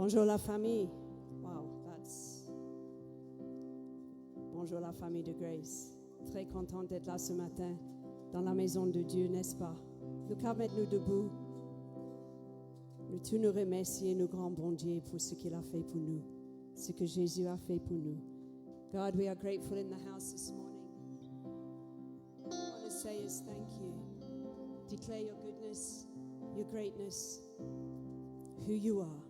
Bonjour la famille. Bonjour la famille de Grace. Très contente d'être là ce matin dans la maison de Dieu, n'est-ce pas? Nous qu'à mettre nous debout. Nous tous nous remercier, nous grand bon Dieu pour ce qu'il a fait pour nous, ce que Jésus a fait pour nous. God, we are grateful in the house this morning. All I want to say is thank you. Declare your goodness, your greatness, who you are.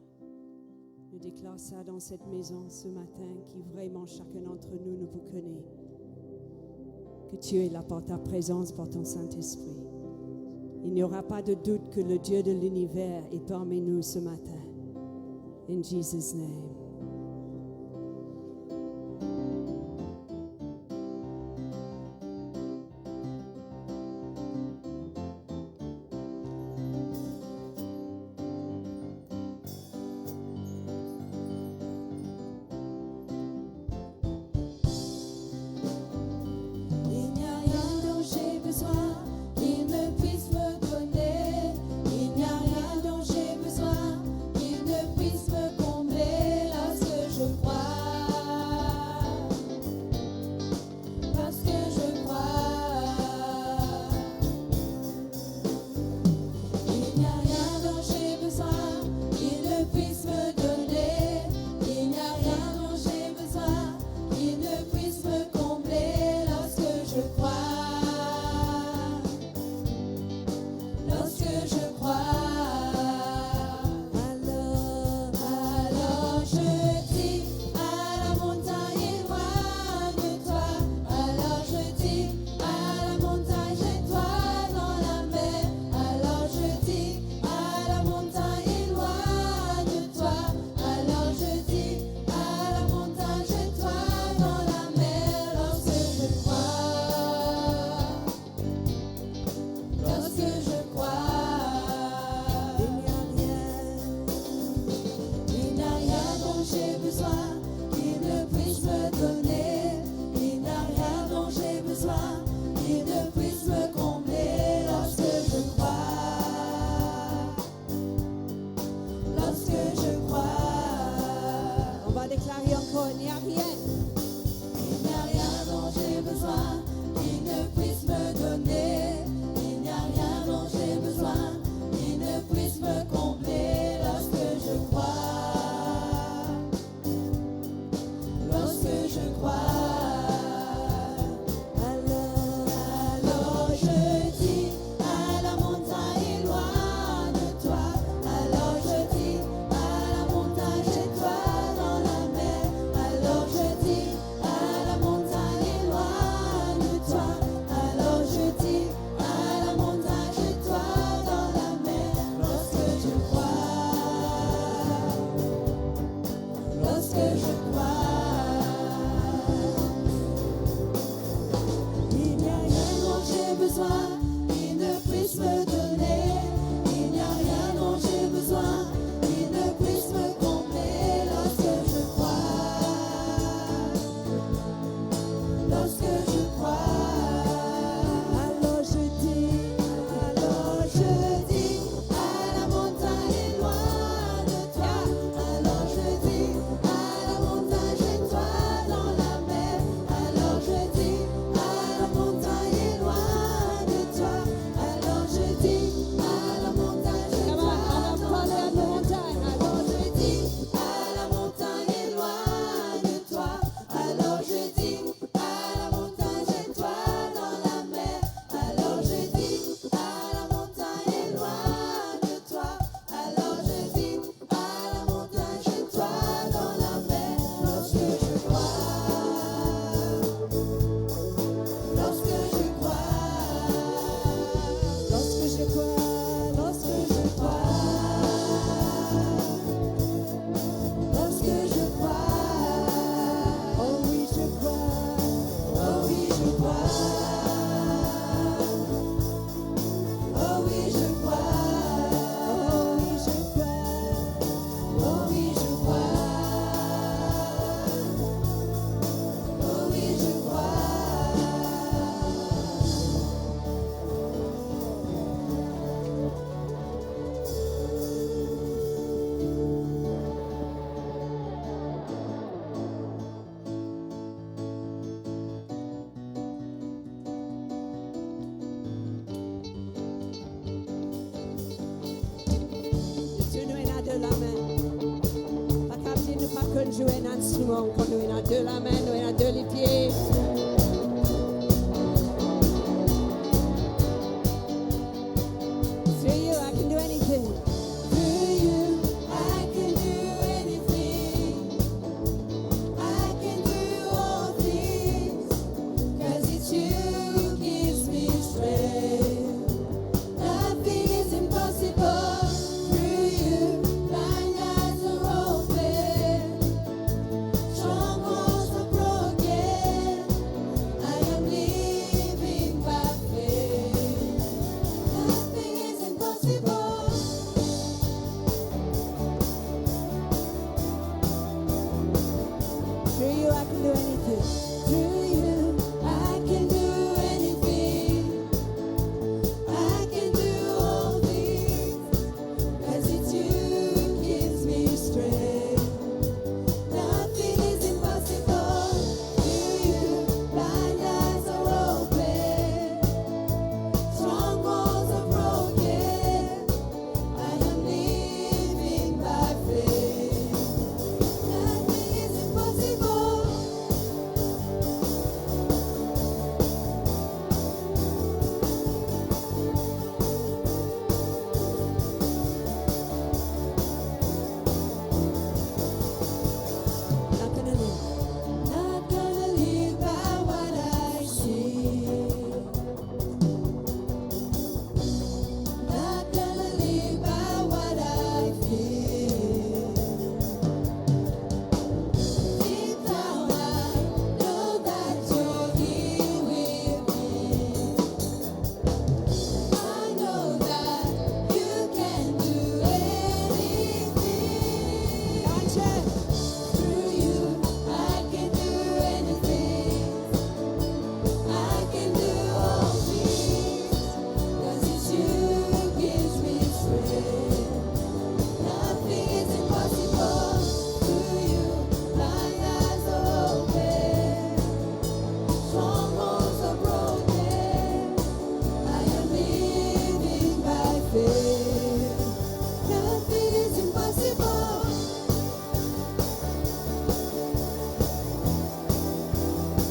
Nous déclarons ça dans cette maison ce matin, qui vraiment chacun d'entre nous nous vous connaît. Que tu es là par ta présence, par ton Saint-Esprit. Il n'y aura pas de doute que le Dieu de l'univers est parmi nous ce matin. In Jesus' name. Alors jouer un instrument quand nous avons deux la main, nous avons deux les pieds. Through you, I can do anything. Through you, I can do anything. I can do all things, 'cause it's you who gives me strength. Nothing is impossible. Through you, blind eyes are open, strongholds are broken. I am living by faith. Nothing is impossible. Through you, I can do anything. Through you, I can do anything. I can do all things, 'cause it's you who gives me strength. Nothing is impossible. Through you, blind eyes are open, strongholds are broken. I am living by faith. Nothing is impossible. Not gonna live. Not gonna live by what I see. Not gonna live by what I feel. Deep down I know that you're here with me. I know that you can do anything. Gotcha. Through you, I can do anything. I can do all things, 'cause it's you who gives me strength. Nothing is impossible. Through you, blind eyes are open, strongholds are broken. I am living by faith. Nothing is impossible.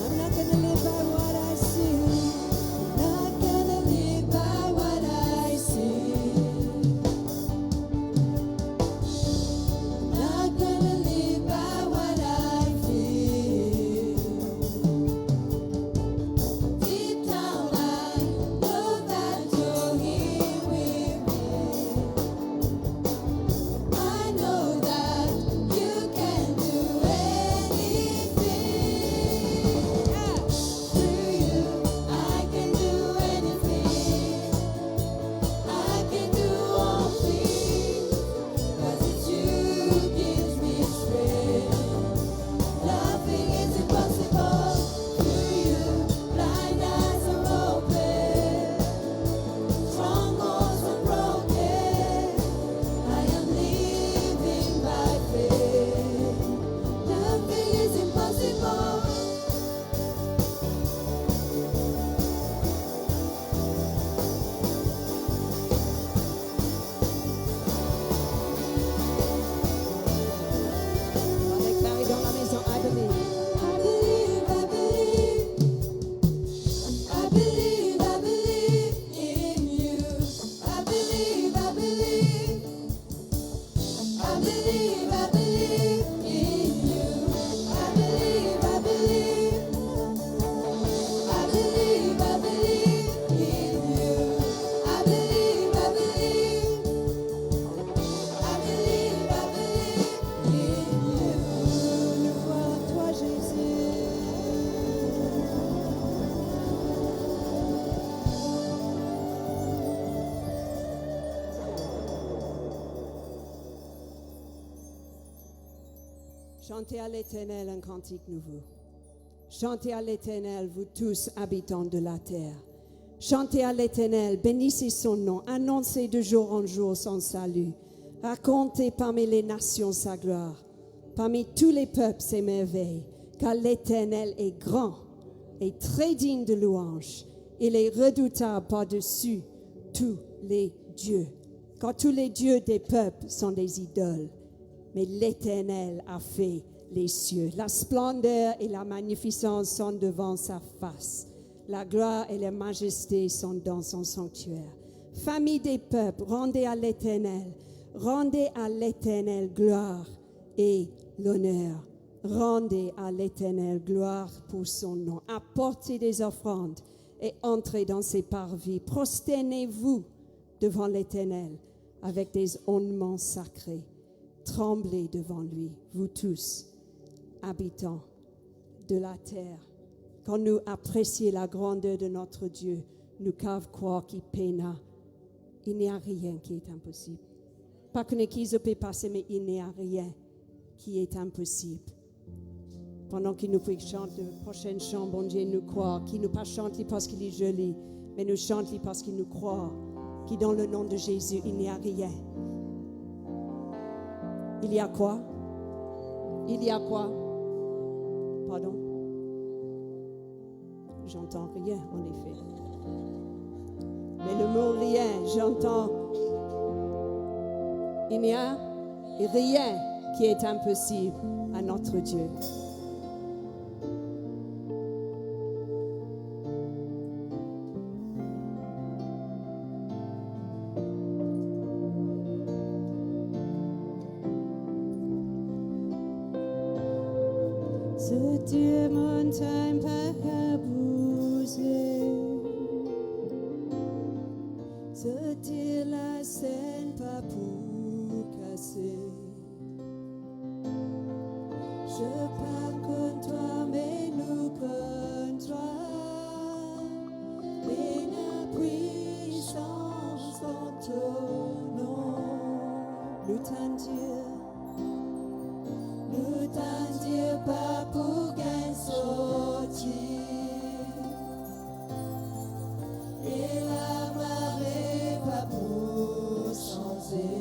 I'm not gonna live by what I see. Not gonna live by what I see. Not gonna live by what I feel. Deep down I know that you're here with me. I know that you can do anything. Through you, I can do anything. I can do all things, 'cause it's you who gives me strength. Nothing is impossible. Through you, blind eyes are open, strongholds are broken. I am living by faith. Nothing is impossible. On va déclarer dans la maison, I believe. I believe, I believe. I believe, I believe in you. I believe, I believe. I believe, I believe in you. I believe, I believe. I believe, I believe in you. I believe, I believe. I believe, I believe in you. Gloire à toi, Jésus. Chantez à l'Éternel un cantique nouveau. Chantez à l'Éternel, vous tous habitants de la terre. Chantez à l'Éternel, bénissez son nom, annoncez de jour en jour son salut. Racontez parmi les nations sa gloire, parmi tous les peuples ses merveilles, car l'Éternel est grand et très digne de louange. Il est redoutable par-dessus tous les dieux. Car tous les dieux des peuples sont des idoles, mais l'Éternel a fait les cieux. La splendeur et la magnificence sont devant sa face. La gloire et la majesté sont dans son sanctuaire. Famille des peuples, rendez à l'Éternel gloire et l'honneur. Rendez à l'Éternel gloire pour son nom. Apportez des offrandes et entrez dans ses parvis. Prosternez-vous devant l'Éternel avec des ornements sacrés. Tremblez devant lui, vous tous, habitants de la terre. Quand nous apprécions la grandeur de notre Dieu, nous cavons croire qu'il peina. Il n'y a rien qui est impossible. Pas que ne peut passer, mais il n'y a rien qui est impossible. Pendant qu'il nous fait chanter le prochain chant, bon Dieu nous croit, qu'il nous pas chante parce qu'il est joli, mais nous chante parce qu'il nous croit, qui dans le nom de Jésus, il n'y a rien. Il y a quoi? Il y a quoi? Pardon? J'entends rien, en effet. Mais le mot rien, j'entends. Il n'y a rien qui est impossible à notre Dieu. Ce Dieu montagne pas à bouger, ce Dieu la scène pas pour casser. Je parle contre toi, mais nous contre toi, et la puissance dans ton nom. Nous t'en Dieu pas pour gain sortir, et la marée pas pour changer.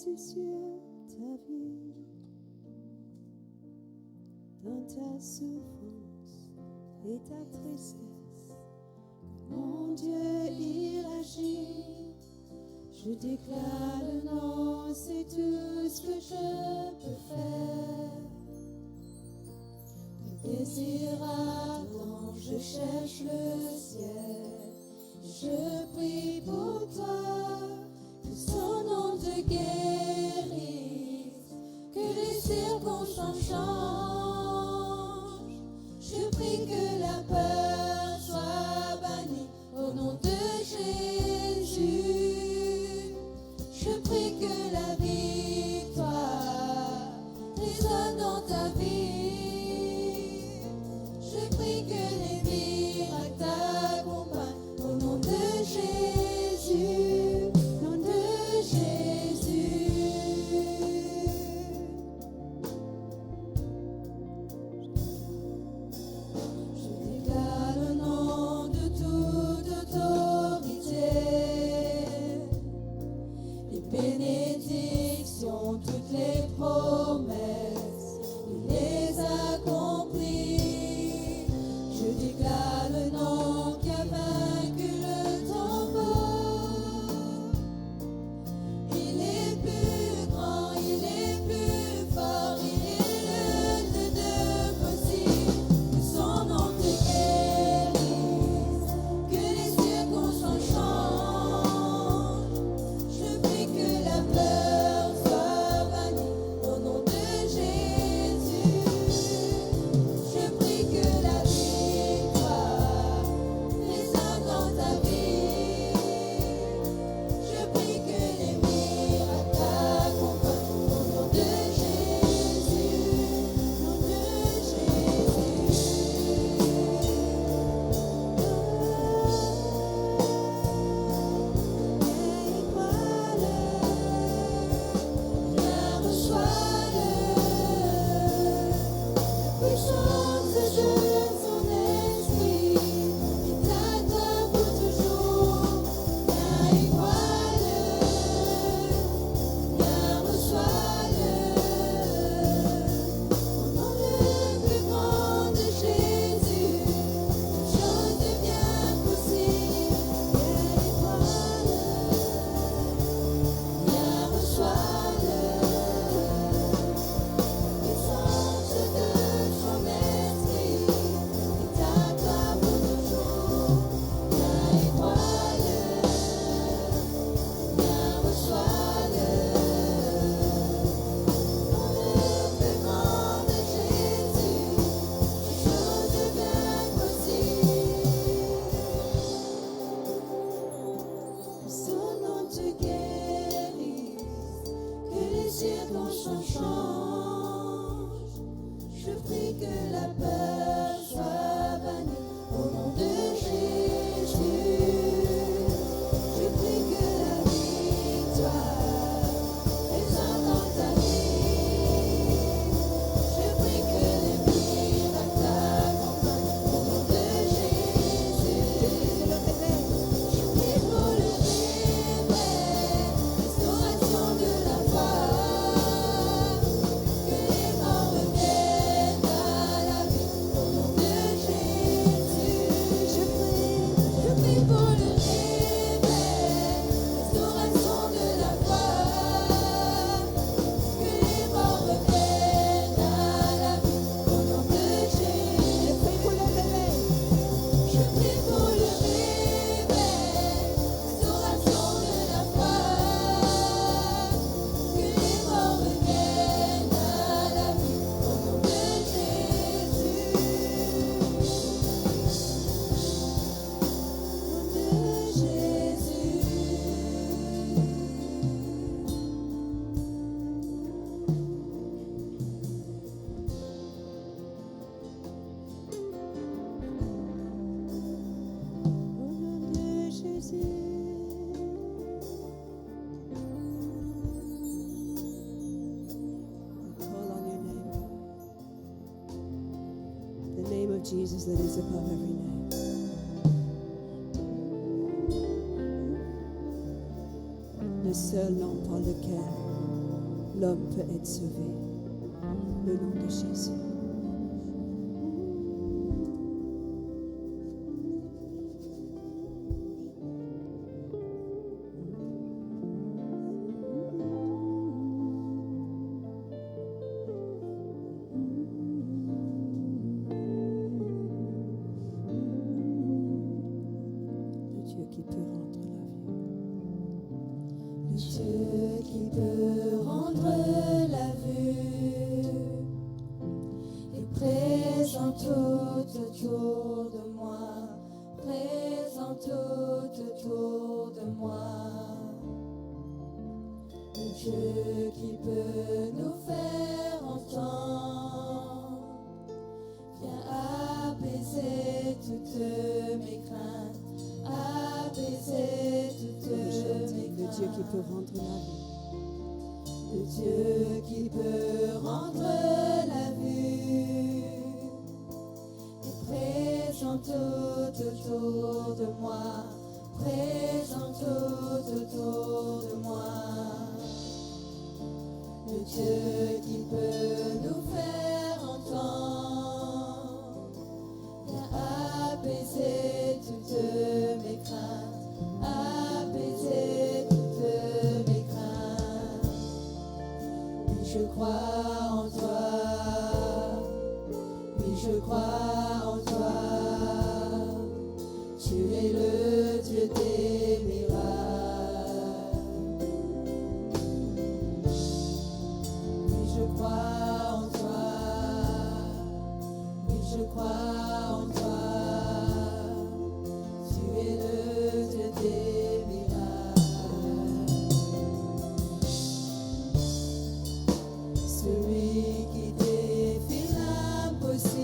Jésus sur ta vie, dans ta souffrance et ta tristesse. Mon Dieu, il agit. Je déclare le nom, c'est tout ce que je peux faire. Le désir ardent, je cherche le ciel. Je prie pour toi, que son nom te guérisse, que les circonstances changent. Je prie que la peur soit bannie au nom de Jésus. Je prie que la victoire résonne dans ta vie. Je prie que les miracles t'accompagnent au nom de Jésus, nom de Jésus. Je déclare le nom de toute autorité, les bénédictions, toutes les promesses, il les accomplit. Je déclare le nom qui a vaincu le temps mort. Il est plus grand, il est plus fort, il est le de possible. Que son nom te guérisse, que les circonstances changent. Je prie que la peur soit bannie au nom de Jésus. Je prie que la victoire résonne dans ta vie. Je prie que les miracles t'accompagnent au nom de Jésus, nom de puissance de son esprit est à toi pour toujours. Viens et crois-le, viens reçois-le. Au nom le plus grand de Jésus, toute chose devient possible. Viens et crois-le, viens reçois-le. Puissance de son esprit est à toi pour toujours. Viens et crois-le, viens reçois-le. Dans le plus grand de Jésus, toute chose devient possible. Que son nom te guérisse, que les circonstances changent. Je prie que la peur soit bannie au nom de Jésus. Je prie que la victoire résonne dans ta vie. Je prie que les miracles t'accompagnent au nom de Jésus. Je prie pour le réveil, restauration de la foi. Que les morts reviennent à la vie au nom de Jésus. Je prie pour le réveil, restauration de la foi. Que les morts reviennent à la vie au nom de Jésus. Je prie pour le réveil. Je prie pour le réveil, restauration de la foi. Que les morts reviennent à la vie au nom de Jésus. Au nom de Jésus. Au nom de Jésus. Call on your name. The name of Jesus that is above every name. Le seul nom par lequel l'homme peut être sauvé. Le nom de Jésus. Le Dieu qui peut rendre la vie. Le Dieu qui peut rendre la vue est présent tout autour de moi, présent tout autour de moi. Le Dieu qui peut nous faire entendre vient apaiser toutes mes craintes, apaiser toutes mes Le Dieu qui craintes. peut rendre la vie. Le Dieu qui peut rendre la vue est présent tout autour de moi, présent tout autour de moi. Le Dieu qui peut nous faire entendre vient apaiser toutes mes craintes, apaiser toutes mes craintes. Oui, je crois en toi, oui, je crois en toi. Tu es le Dieu des miracles. Oui, je crois en toi, oui, je crois en toi. Tu es le Dieu des miracles. Celui qui défie l'impossible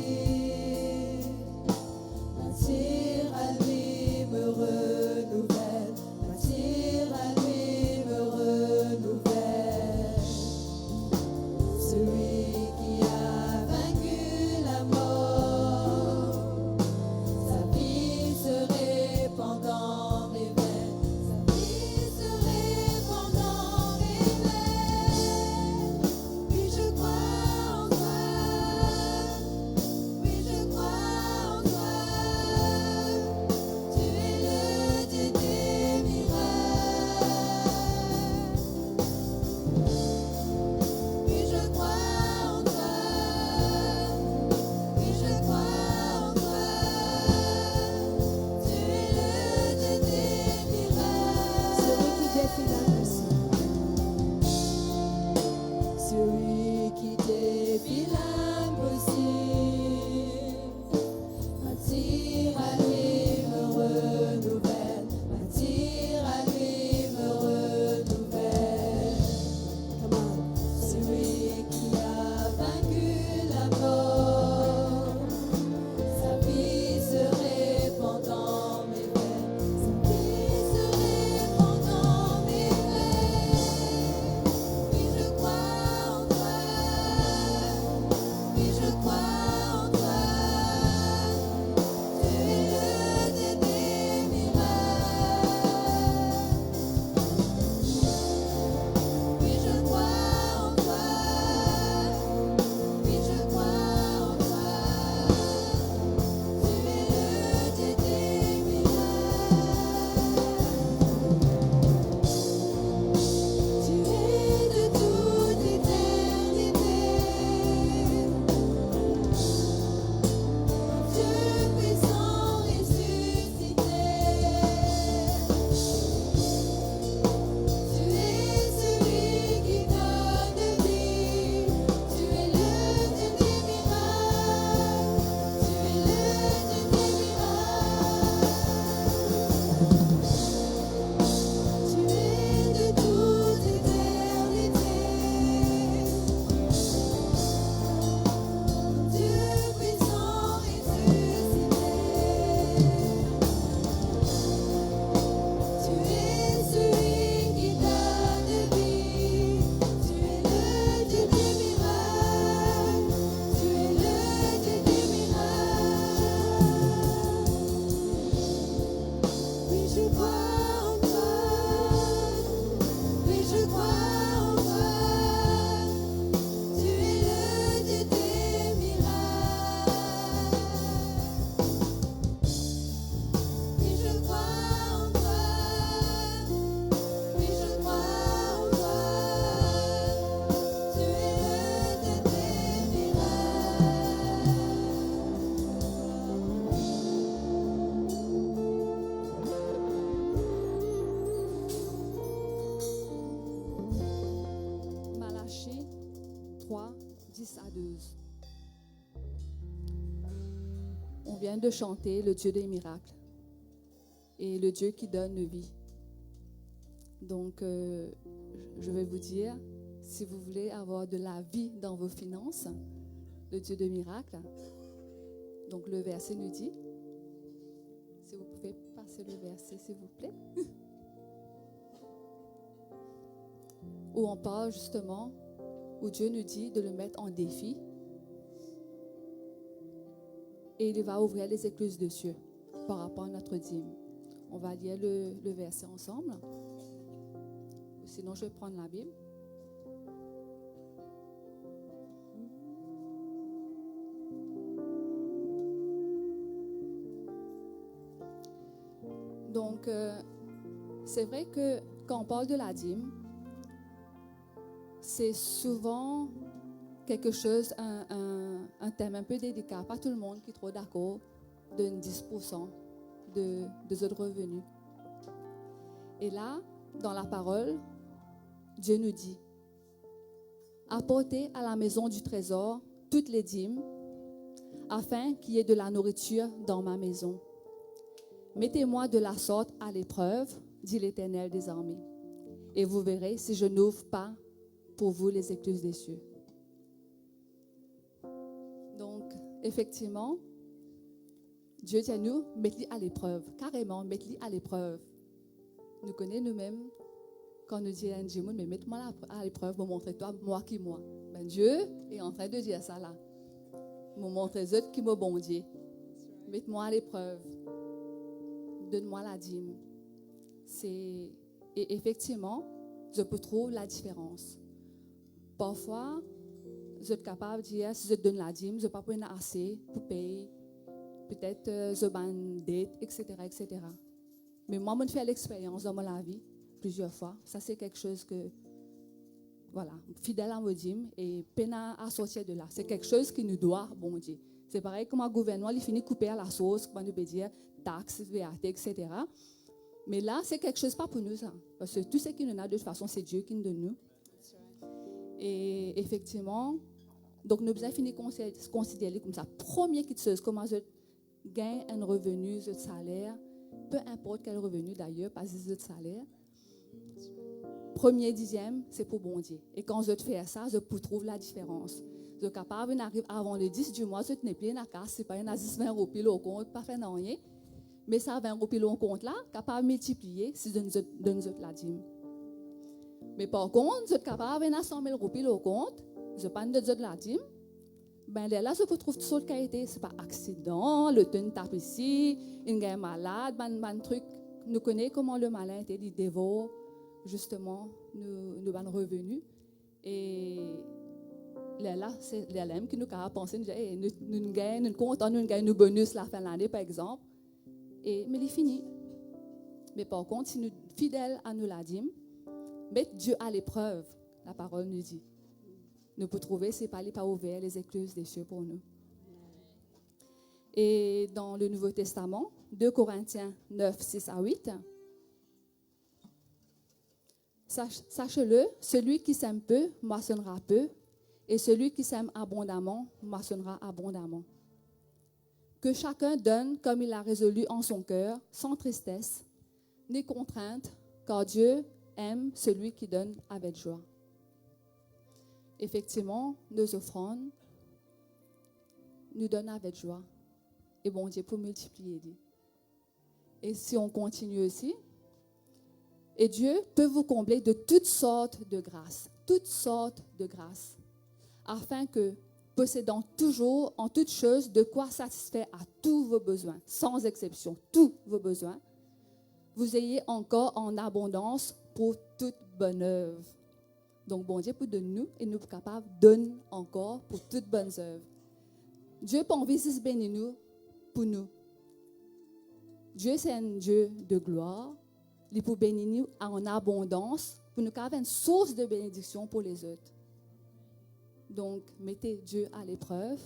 3, 10 à 12. On vient de chanter le Dieu des miracles et le Dieu qui donne vie. Donc, je vais vous dire, si vous voulez avoir de la vie dans vos finances, le Dieu de miracles, donc le verset nous dit, si vous pouvez passer le verset s'il vous plaît, où on parle justement, où Dieu nous dit de le mettre en défi et il va ouvrir les écluses de cieux par rapport à notre dîme. On va lire le verset ensemble. Sinon, je vais prendre la Bible. Donc, c'est vrai que quand on parle de la dîme, c'est souvent quelque chose, un thème un peu délicat. Pas tout le monde qui est trop d'accord de 10% de autres revenus. Et là, dans la parole, Dieu nous dit, apportez à la maison du trésor toutes les dîmes, afin qu'il y ait de la nourriture dans ma maison. Mettez-moi de la sorte à l'épreuve, dit l'Éternel des armées, et vous verrez si je n'ouvre pas pour vous les écluses des cieux. Donc, effectivement, Dieu dit à nous, mettez-les à l'épreuve, carrément, mettez-les à l'épreuve. Nous connaissons nous-mêmes, quand nous disons à Dieu, mais mettez-moi à l'épreuve, me montre-toi, moi qui moi. Ben, Dieu est en train de dire ça là. Me montre les autres qui me bon Dieu. Mettez-moi à l'épreuve. Donne-moi la dîme. Et effectivement, je peux trouver la différence. Parfois, je suis capable de dire, si je donne la dîme, je ne vais pas prendre assez pour payer. Peut-être je vais une dette, etc., etc. Mais moi, je fais l'expérience dans ma vie plusieurs fois. Ça, c'est quelque chose que, voilà, fidèle à mon dîme et peine à sortir de là. C'est quelque chose qui nous doit, bon Dieu. C'est pareil comme un gouvernement, il finit de couper à la sauce, comme on peut dire, taxes, VAT, etc. Mais là, c'est quelque chose pas pour nous, ça. Parce que tout ce qu'il nous a, de toute façon, c'est Dieu qui nous donne nous. Et effectivement, donc nous avons fini de considérer comme ça. Premier qui chose, comment je gagne un revenu, un salaire, peu importe quel revenu d'ailleurs, pas de salaire. Premier dixième, c'est pour bon Dieu. Et quand je fais ça, je peux trouver la différence. Je suis capable d'arriver avant le 10 du mois, je n'ai plus la casse, c'est pas un 20 roupies au compte, pas fait rien. Mais ça 20 roupies au compte là, capable de multiplier si je donne la dîme. Mais par contre, je suis capable de 100 000 roupies au compte, je pas de la dîme. Ben là, je peux trouver toute sorte de qualité. C'est pas accident, le ton tape ici, une gagne malade, ban truc. Nous connaissons comment le malin était, il dévore justement nous revenus. Et là, c'est les LM qui nous a pensé, nous gagnons, nous comptons, nous gagnons nos bonus la fin de l'année, par exemple. Mais il est fini. Mais par contre, si nous sommes fidèles à nous la dîme, mettre Dieu à l'épreuve, la parole nous dit. Nous pouvons trouver, c'est pas ouvert les écluses des cieux pour nous. Et dans le Nouveau Testament, 2 Corinthiens 9, 6 à 8, sachez-le, celui qui sème peu, moissonnera peu, et celui qui sème abondamment, moissonnera abondamment. Que chacun donne comme il a résolu en son cœur, sans tristesse, ni contrainte, car Dieu aime celui qui donne avec joie. Effectivement, nos offrandes nous donnent avec joie. Et bon Dieu pour multiplier. Et si on continue aussi, et Dieu peut vous combler de toutes sortes de grâces, afin que, possédant toujours en toutes choses de quoi satisfaire à tous vos besoins, sans exception, tous vos besoins, vous ayez encore en abondance pour toute bonne œuvre. Donc, bon Dieu pour de nous et nous sommes capables de donner encore pour toutes bonnes œuvres. Dieu peut envie de se bénir nous pour nous. Dieu, c'est un Dieu de gloire. Il peut bénir nous en abondance pour nous avoir une source de bénédiction pour les autres. Donc, mettez Dieu à l'épreuve.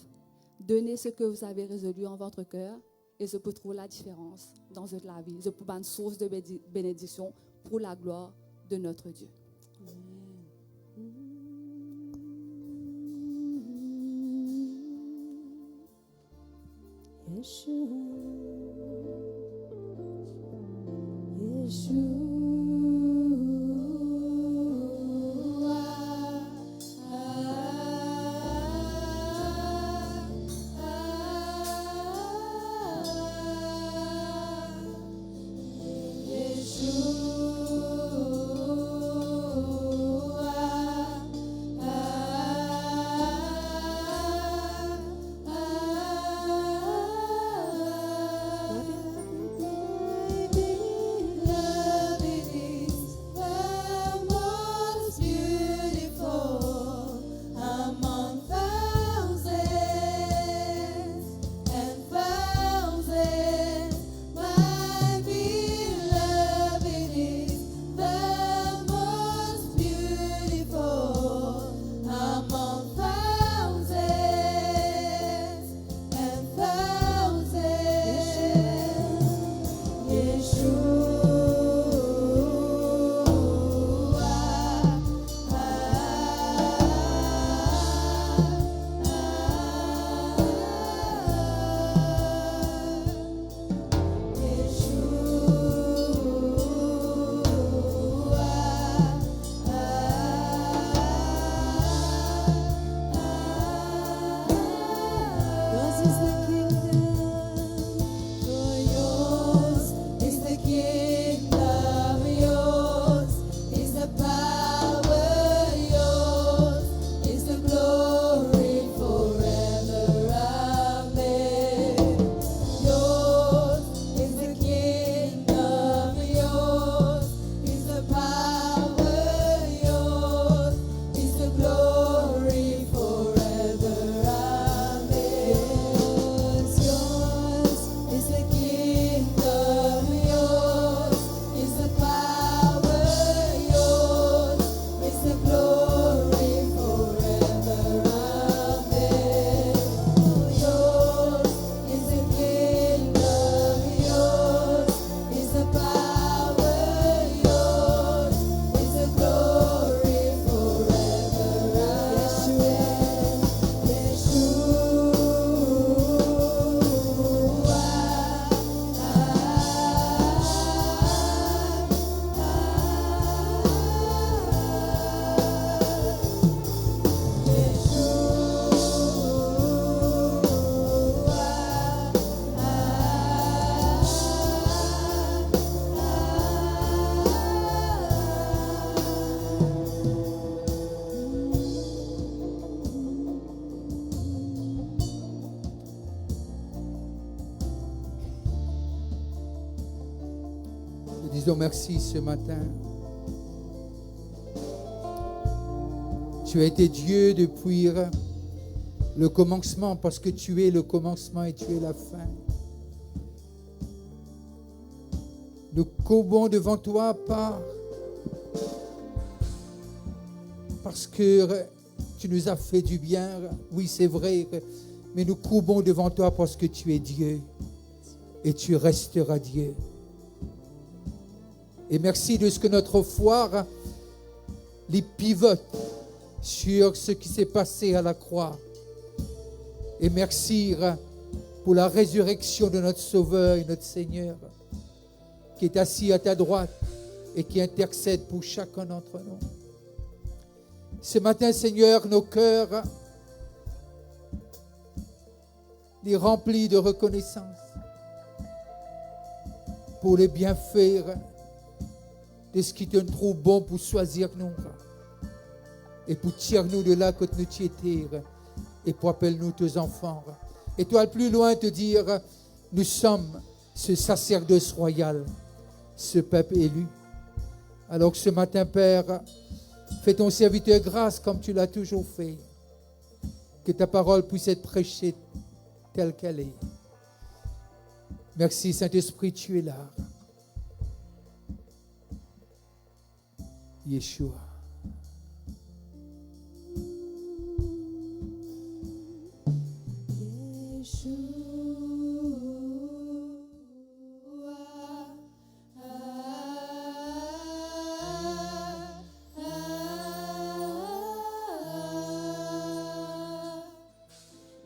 Donnez ce que vous avez résolu en votre cœur et je peux trouver la différence dans votre la vie. Je peux avoir une source de bénédiction pour la gloire de notre Dieu. Disons merci ce matin. Tu as été Dieu depuis le commencement, parce que tu es le commencement et tu es la fin. Nous courbons devant toi parce que tu nous as fait du bien. Oui, c'est vrai, mais nous courbons devant toi parce que tu es Dieu et tu resteras Dieu. Et merci de ce que notre foi les pivote sur ce qui s'est passé à la croix. Et merci pour la résurrection de notre Sauveur et notre Seigneur, qui est assis à ta droite et qui intercède pour chacun d'entre nous. Ce matin, Seigneur, nos cœurs les remplis de reconnaissance pour les bienfaits de ce qui te trouve bon pour choisir nous et pour tirer nous de là que nous tu étais et pour appeler nous tes enfants. Et toi, le plus loin, te dire, nous sommes ce sacerdoce royal, ce peuple élu. Alors que ce matin, Père, fais ton serviteur grâce comme tu l'as toujours fait. Que ta parole puisse être prêchée telle qu'elle est. Merci, Saint-Esprit, tu es là. Yeshua.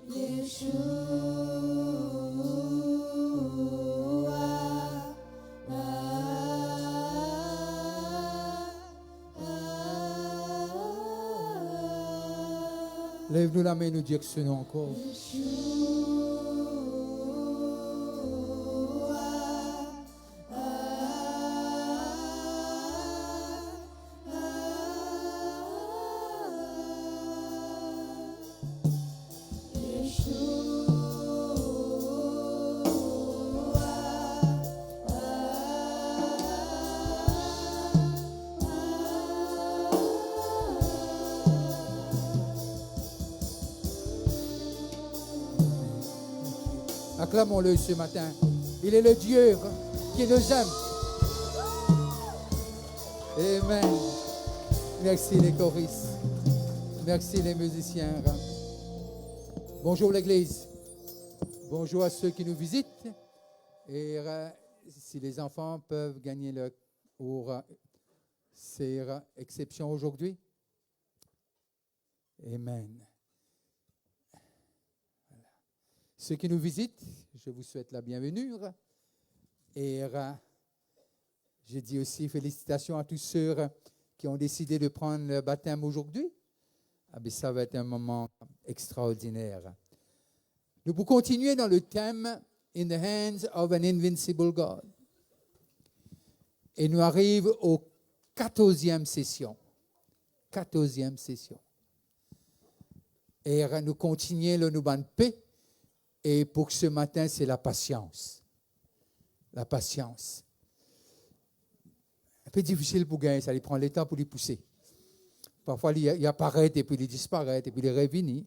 Yeshua. Lève-nous la main et nous dire que ce nom encore. Acclamons-le ce matin. Il est le Dieu qui nous aime. Amen. Merci les choristes. Merci les musiciens. Bonjour l'Église. Bonjour à ceux qui nous visitent. Et si les enfants peuvent gagner leur cours, c'est exception aujourd'hui. Amen. Ceux qui nous visitent, je vous souhaite la bienvenue. Et je dis aussi félicitations à tous ceux qui ont décidé de prendre le baptême aujourd'hui. Ah bien, ça va être un moment extraordinaire. Nous pouvons continuer dans le thème « In the hands of an invincible God ». Et nous arrivons aux 14e session. 14e session. Et nous continuons le Nouban de paix. Et pour ce matin, c'est la patience. La patience. Un peu difficile pour gagner, ça lui prend le temps pour les pousser. Parfois, il apparaît et puis il disparaît et puis il réunit.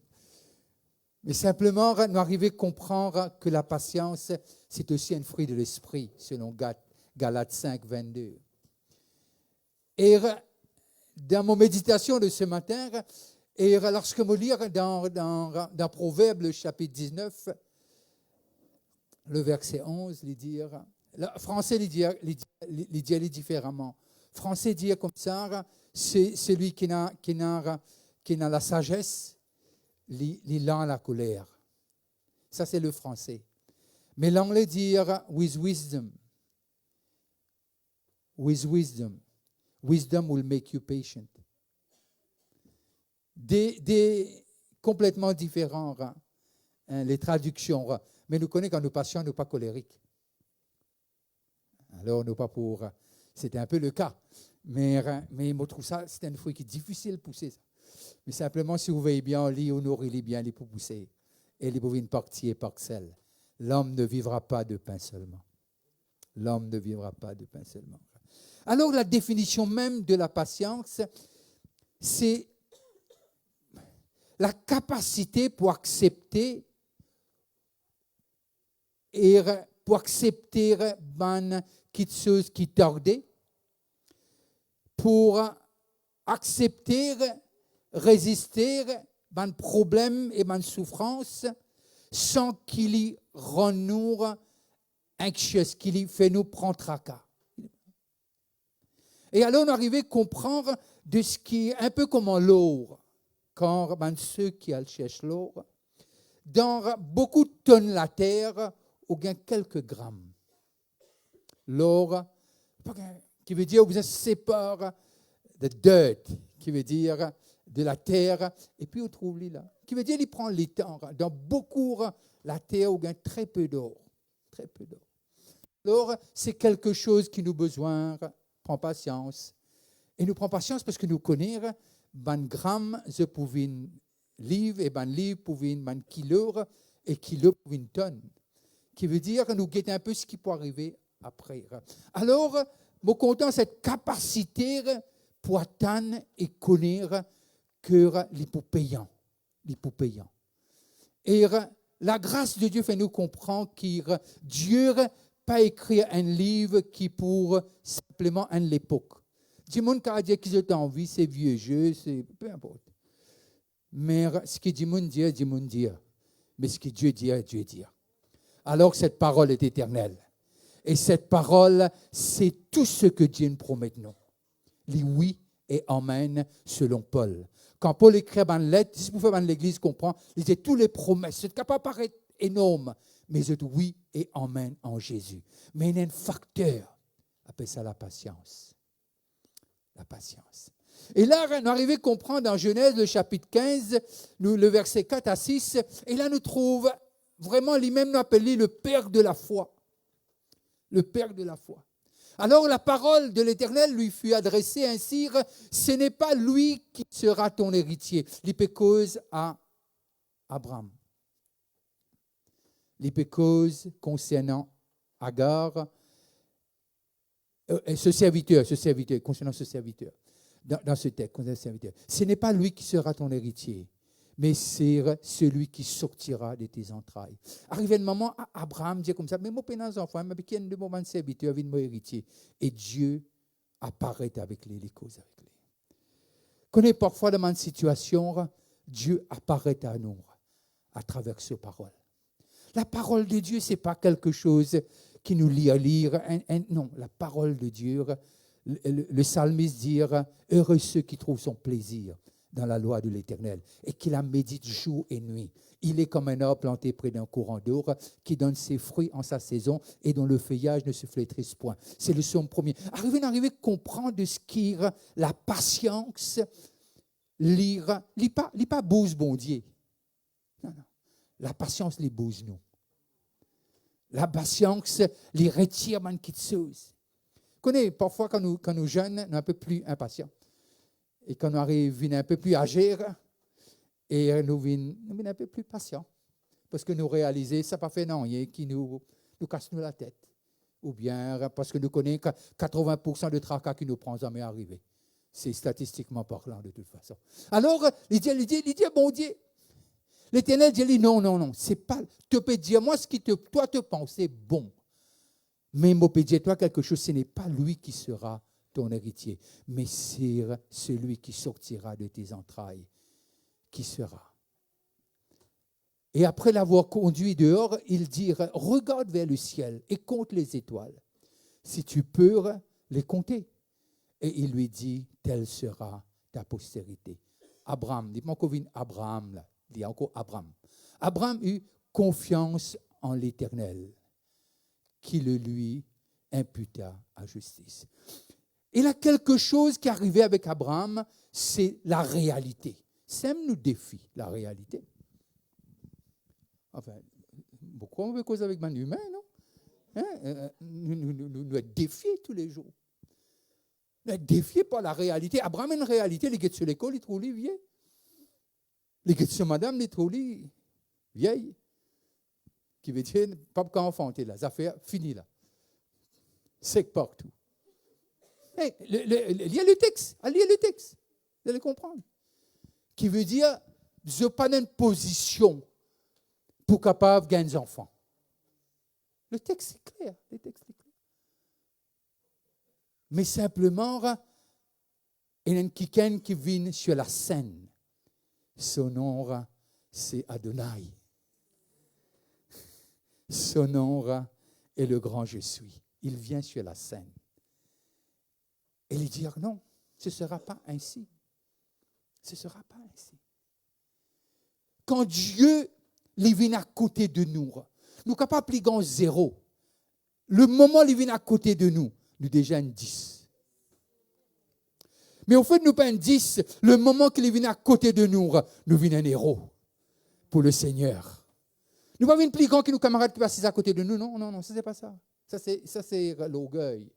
Mais simplement, nous arrivons à comprendre que la patience, c'est aussi un fruit de l'esprit, selon Galates 5, 22. Et dans mon méditation de ce matin, et lorsque je lis dans Proverbes, le chapitre 19, le verset 11, le français il dit différemment. Le français dit comme ça, c'est celui qui n'a la sagesse, il a la colère. Ça, c'est le français. Mais l'anglais dit with wisdom. With wisdom. Wisdom will make you patient. Complètement différents, les traductions. Mais nous connaissons quand nous patients, nous pas colériques. Alors, nous pas pour. C'était un peu le cas. Mais je trouve ça, c'est un fruit qui est difficile de pousser. Ça. Mais simplement, si vous voyez bien, on lit, on nourrit bien les pour pousser. Et les bovines partie et parcelle. L'homme ne vivra pas de pain seulement. L'homme ne vivra pas de pain seulement. Alors, la définition même de la patience, c'est la capacité pour accepter quelque chose qui tordait, pour accepter, résister à problème et à souffrance sans qu'il y rende nous anxieux, qu'il y fait nous prendre tracas. Et alors on arrive à comprendre de ce qui est un peu comme l'or, quand ceux qui cherchent l'or, dans beaucoup de tonnes la terre, ou bien quelques grammes. L'or, qui veut dire, vous sépare de dirt, qui veut dire de la terre, et puis on trouve là, qui veut dire, il prend les temps. Dans beaucoup, la terre, ou bien très peu d'or. Très peu d'or. L'or, c'est quelque chose qui nous besoin, prend patience. Et nous prend patience parce que nous connaissons, ban gramme, je pouvais une livre, et ban livre pouvait une kilo, et kilo pour une tonne. Qui veut dire que nous guettons un peu ce qui peut arriver après. Alors, nous comptons cette capacité pour atteindre et connaître que l'hypopayant. Et la grâce de Dieu fait nous comprendre que Dieu n'a pas écrit un livre qui pour simplement à l'époque. Du monde qui a dit qu'ils ont envie, c'est vieux jeu, c'est peu importe. Mais ce que dit, mais ce que Dieu dit. Alors cette parole est éternelle. Et cette parole, c'est tout ce que Dieu nous promet de nous. Les oui et amen selon Paul. Quand Paul écrit dans une lettre, si vous faites dans l'Église comprendre, il dit toutes les promesses. C'est capable de paraître énorme, mais c'est oui et amen en Jésus. Mais il y a un facteur, appelle ça la patience. La patience. Et là, nous arrivons à comprendre dans Genèse, le chapitre 15, le verset 4 à 6, et là, nous trouvons vraiment lui-même nous appelé le Père de la foi. Le Père de la foi. Alors, la parole de l'Éternel lui fut adressée ainsi, ce n'est pas lui qui sera ton héritier. L'hypécose à Abraham. L'hypécose concernant Agar, ce serviteur, concernant ce serviteur. Dans ce texte, concernant ce serviteur. Ce n'est pas lui qui sera ton héritier, mais c'est celui qui sortira de tes entrailles. Arrivé le moment, Abraham dit comme ça, mais moi, je suis enfant, mais qui est de mon serviteur, avec mon héritier. Et Dieu apparaît avec lui, les causes avec lui. Connais parfois dans une situation, Dieu apparaît à nous à travers ses paroles. La parole de Dieu, ce n'est pas quelque chose qui nous lie à lire. Non, la parole de Dieu, le psalmiste dit, heureux ceux qui trouvent son plaisir dans la loi de l'Éternel et qui la médite jour et nuit. Il est comme un arbre planté près d'un courant d'eau qui donne ses fruits en sa saison et dont le feuillage ne se flétrisse point. C'est le psaume premier. Arriver à comprendre de ce qui est la patience, lit pas bouse bon Dieu. Non. La patience les bouse nous. La patience les retire man qui chose. Connais parfois quand nous jeunes, nous sommes un peu plus impatients. Et quand nous arrivons un peu plus âgés, et nous sommes un peu plus patients. Parce que nous réalisons, ça n'a pas fait non, qui nous casse la tête. Ou bien parce que nous connaissons 80% de tracas qui nous prend jamais à arriver. C'est statistiquement parlant de toute façon. Alors, il dit, bon Dieu, l'Éternel dit, non, c'est pas, tu peux dire, moi, ce qui toi te pense, c'est bon. Mais moi, peux dire, toi, quelque chose, ce n'est pas lui qui sera ton héritier, mais c'est celui qui sortira de tes entrailles, qui sera. Et après l'avoir conduit dehors, il dit, regarde vers le ciel et compte les étoiles, si tu peux les compter. Et il lui dit, telle sera ta postérité. Abraham, dis-moi qu'on vient Abraham, là. Il y a encore Abraham. Abraham eut confiance en l'Éternel, qui le lui imputa à justice. Il y a quelque chose qui est arrivé avec Abraham, c'est la réalité. Ça nous défie, la réalité. Enfin, pourquoi on veut causer avec un humain, non? Nous sommes défiés tous les jours. Nous sommes défiés par la réalité. Abraham a une réalité, les gars sur l'école, ils trouvent les vieux. Les gars sur madame, ils trouvent les vieilles. Qui veut dire, pas qu'à enfanter, là, ça fait fini là. C'est partout. Hey, il y a le texte, allez le texte, vous allez comprendre. Qui veut dire, je n'ai pas une position pour capable de gagner des enfants. Le texte est clair, Mais simplement, il y a quelqu'un qui vient sur la scène. Son nom, c'est Adonai. Son nom est le grand je suis. Il vient sur la scène. Et il dit non, ce ne sera pas ainsi. Ce ne sera pas ainsi. Quand Dieu il vient à côté de nous, nous sommes capables de gagner 0. Le moment où il vient à côté de nous, nous déjà un 10. Mais au fait, nous pas un 10. Le moment qu'il vient à côté de nous, nous venons un héros pour le Seigneur. Nous ne pas venir plus grand que nos camarades qui passent à côté de nous. Non, ce n'est pas ça. Ça, c'est l'orgueil.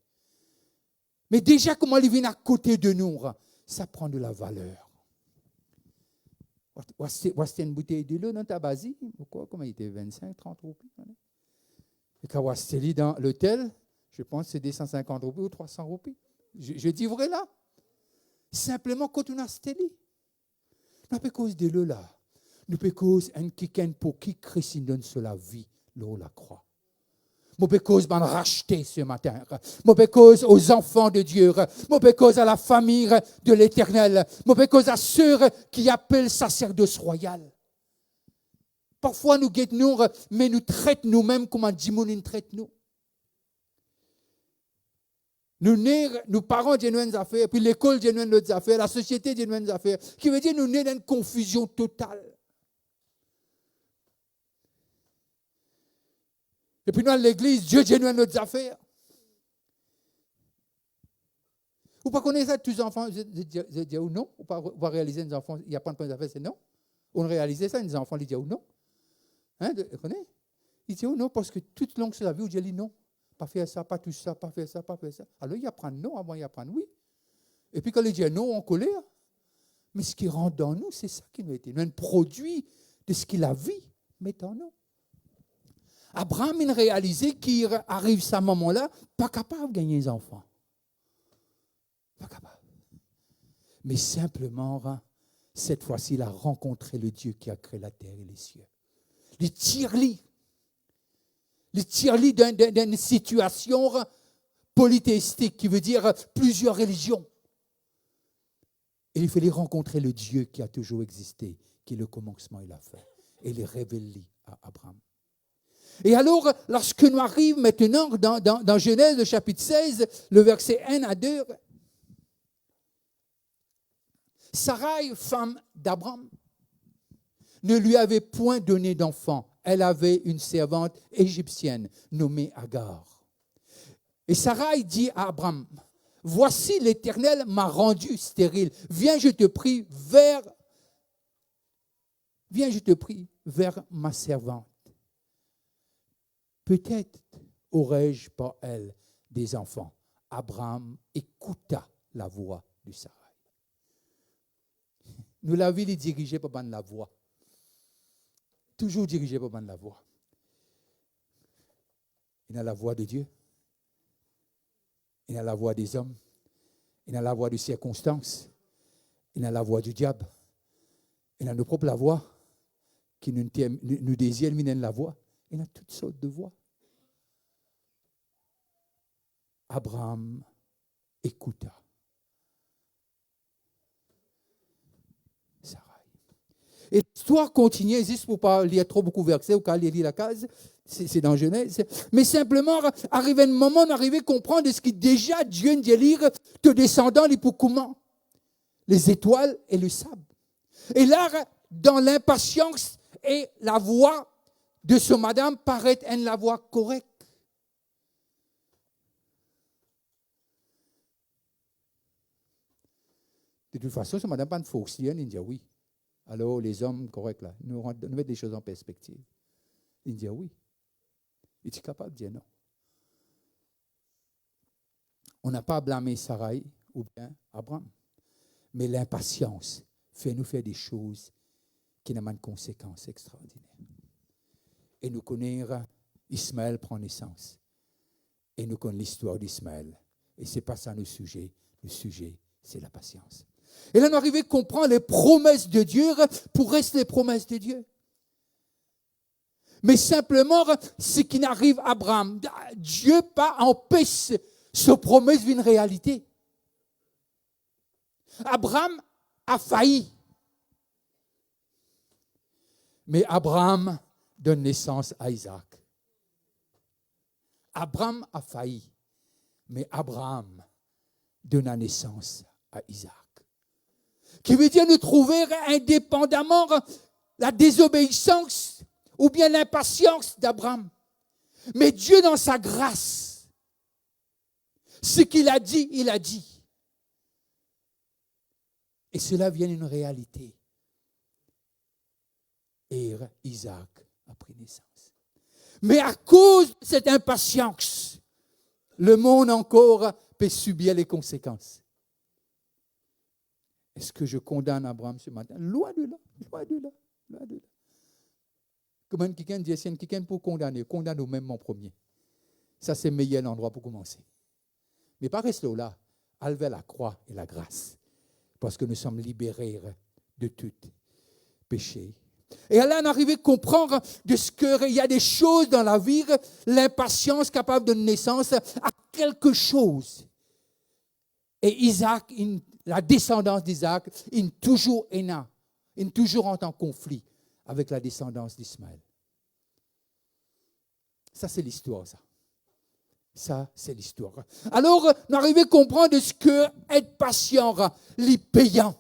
Mais déjà, comment il vient à côté de nous, ça prend de la valeur. Voici une bouteille de l'eau dans ta basie. Pourquoi? Comment il était 25, 30 roupies. Et quand voici dans l'hôtel, je pense que c'est des 150 roupies ou 300 roupies. Je dis vrai là. Simplement, quand on a stélé, nous pas cause de l'eau là. Nous pas cause un quelqu'un pour qui Christ donne sur la vie, l'eau la croix. Moi, pas cause m'en racheter ce matin. Moi, pas cause aux enfants de Dieu. Moi, pas cause à la famille de l'Éternel. Moi, pas cause à ceux qui appellent sacerdoce royal. Parfois, nous guettons, mais nous traitons nous-mêmes comme un démon nous traite nous. Nous parents de nos affaires, puis l'école de nos affaires, la société de nos affaires, qui veut dire nous sommes dans une confusion totale. Et puis nous, à l'église, Dieu donne nos affaires. Vous ne connaissez ça, tous les enfants, je dis ou non, ou pas réaliser les enfants, il n'y a pas de point d'affaire, c'est non. On réalisait ça, les enfants, ils disent ou non. Hein, vous connaissez? Ils disent ou non, parce que toute longue sur la vie, on dit non. Pas faire ça, pas tout ça, pas faire ça, pas faire ça. Alors, ils apprennent non avant ils apprennent oui. Et puis, quand ils disent non, on colère. Mais ce qui rentre dans nous, c'est ça qui nous a été. Nous, un produit de ce qu'il a vu, met en nous. Abraham, il réalisait qu'il arrive à ce moment-là, pas capable de gagner les enfants. Pas capable. Mais simplement, cette fois-ci, il a rencontré le Dieu qui a créé la terre et les cieux. Les tirlis d'une situation polythéistique, qui veut dire plusieurs religions. Et il fallait rencontrer le Dieu qui a toujours existé, qui le commencement il a fait. Et il est révélé à Abraham. Et alors, lorsque nous arrivons maintenant dans Genèse, le chapitre 16, le verset 1 à 2, Sarai, femme d'Abraham, ne lui avait point donné d'enfant. Elle avait une servante égyptienne nommée Agar. Et Sarai dit à Abraham, « Voici l'Éternel m'a rendu stérile. Viens, je te prie, vers ma servante. Peut-être aurais-je par elle des enfants. » Abraham écouta la voix de Sarai. Nous, la vie est dirigée par la voix. Toujours dirigée par la voix. Il y a la voix de Dieu. Il y a la voix des hommes. Il y a la voix des circonstances. Il y a la voix du diable. Il y a nos propres voix qui nous désirent, la voix. Il y a toutes sortes de voix. Abraham écouta. Sarai. Et l'histoire continue, juste pour ne pas lire trop beaucoup de versets, ou quand lire la case, c'est dans Genèse. Mais simplement, arrivé un moment, on arrive à comprendre ce qui déjà Dieu nous dit lire, te descendant les comment? Les étoiles et le sable. Et là, dans l'impatience et la voix de ce madame paraît être la voix correcte. De toute façon, ce madame pas une fausse, il dit oui. Alors, les hommes corrects, là, nous mettons des choses en perspective. Il dit oui. Il est capable de dire non. On n'a pas à blâmer Sarai ou bien Abraham. Mais l'impatience fait nous faire des choses qui n'ont pas de conséquences extraordinaires. Et nous connaissons, Ismaël prend naissance. Et nous connaissons l'histoire d'Ismaël. Et ce n'est pas ça le sujet. Le sujet, c'est la patience. Et là, on arrive à comprendre les promesses de Dieu pour rester les promesses de Dieu. Mais simplement, ce qui n'arrive à Abraham, Dieu pas empêche ce promesse d'une réalité. Abraham a failli. Mais Abraham donne naissance à Isaac. Abraham a failli. Mais Abraham donne naissance à Isaac. Qui veut dire nous trouver indépendamment la désobéissance ou bien l'impatience d'Abraham. Mais Dieu, dans sa grâce, ce qu'il a dit, il a dit. Et cela vient d'une réalité. Et Isaac a pris naissance. Mais à cause de cette impatience, le monde encore peut subir les conséquences. Est-ce que je condamne Abraham ce matin? Loin de là, loin de là, loin de là. Comme quelqu'un dit, si quelqu'un pour condamner, condamne même en premier. Ça, c'est le meilleur endroit pour commencer. Mais pas rester là, aller la croix et la grâce. Parce que nous sommes libérés de tout péché. Et là, on arrive à comprendre de ce qu'il y a des choses dans la vie, l'impatience capable de naissance à quelque chose. Et Isaac, la descendance d'Isaac, il toujours entre en conflit avec la descendance d'Ismaël. Ça, c'est l'histoire, ça. Ça, c'est l'histoire. Alors, on arrive à comprendre ce que être patient, les payants.